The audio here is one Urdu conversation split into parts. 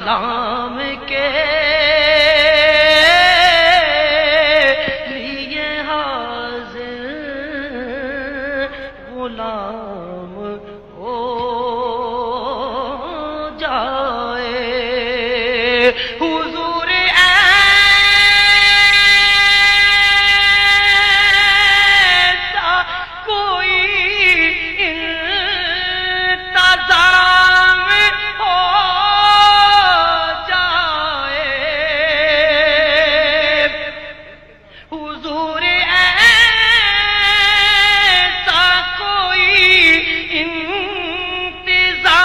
سلام کے لیے حاضر غلام ہو جائے حضور ایسا کوئی انتظام ہو جائے حضور ایسا کوئی انتظام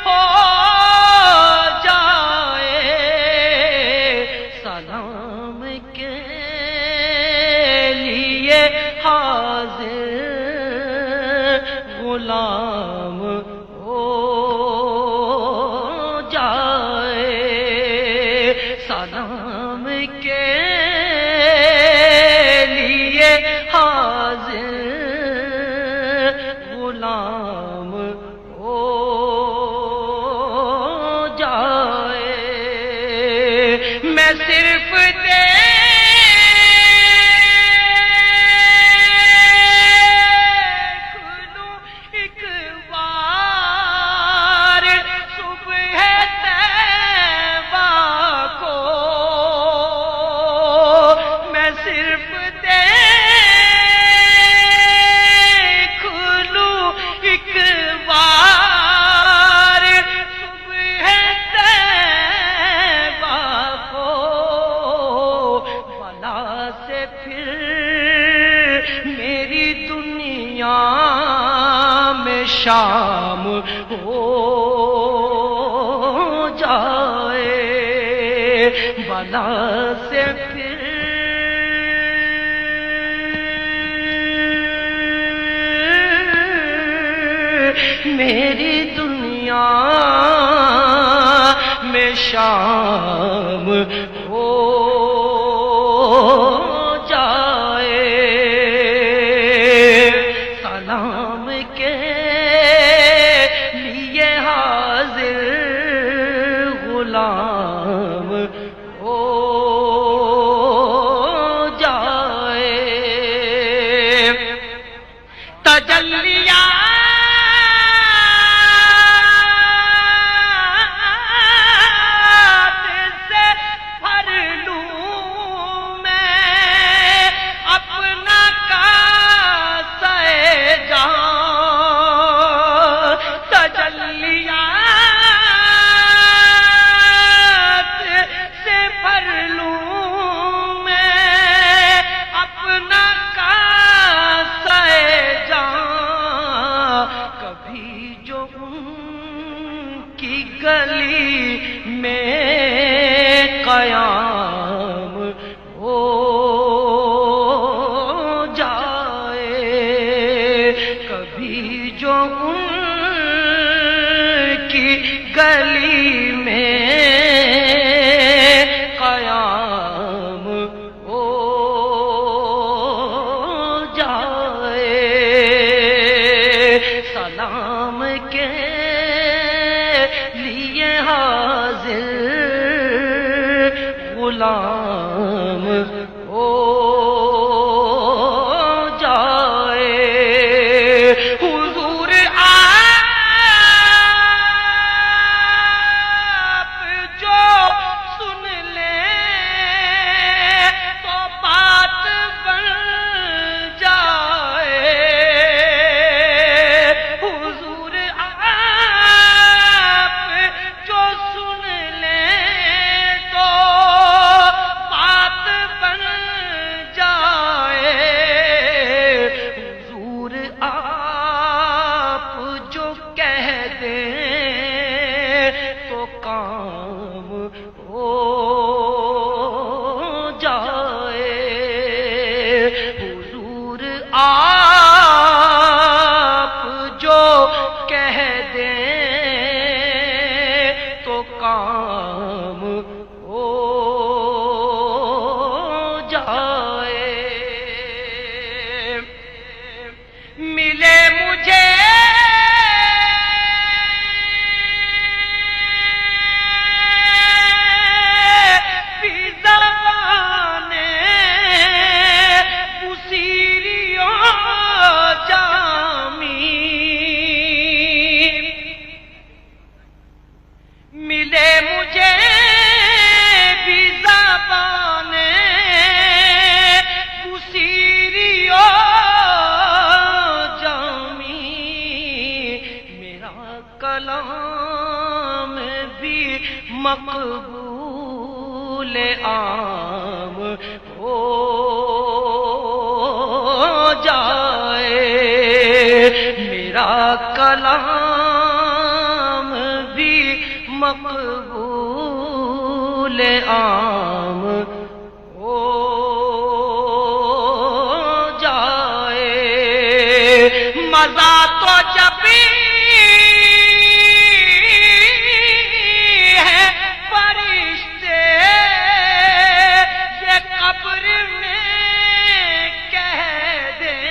ہو جائے سلام کے لیے حاضر غلام ہو جائے سلام کے لیے حاضر غلام ہو جائے میں صرف شام ہو جائے بلا سے پھر میری دنیا میں شام ہو جائے سلام کے لیے حاضر غلام ہو جائے تجلیات سے بھر لوں میں اپنا کاسہ جان تجلیات سے بھر لوں میں اپنا کاسہ جان کبھی جو ان کی گلی میں قیام ہو جائے کبھی جو ان کی گلی میں قیام ہو جائے سلام کے لیے حاضر غلام ہو جائے حضور آپ جو سن لیں تو بات بن جائے حضور آپ جو سن لیں تو بات بن جائے حضور آپ جو کہہ دیں تو کام ہو جائے حضور آپ جو کہہ دیں تو کام ہو جائے ملے مجھے مجھے بھی زبان گسیری و جامی، میرا کلام بھی مقبول عام ہو جائے، میرا کلام بھی مقبول عام ہو جائے۔ مزہ تو جب ہے فرشتے یہ قبر میں کہہ دیں،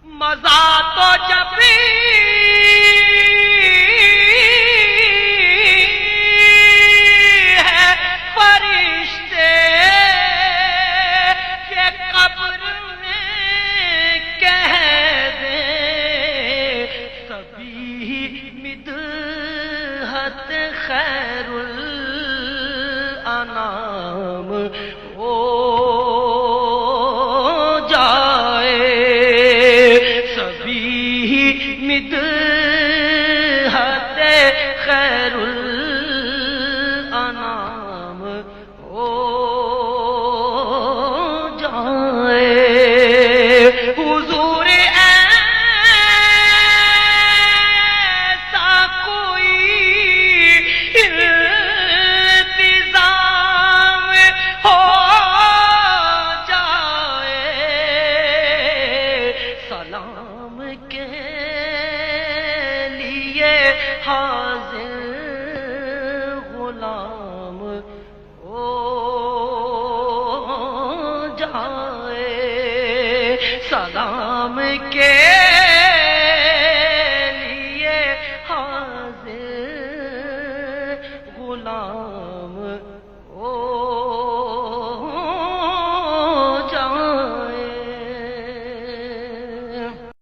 مزہ تو جب ہے فرشتے یہ قبر میں کہہ دیں، سبھی مدحت خیر الانام ہو جائے، سبھی مدحت خیر الانام ہو جائے۔ حضور ایسا کوئی انتظام ہو جائے، سلام کے لیے حاضر غلام ہو جائے، سلام کے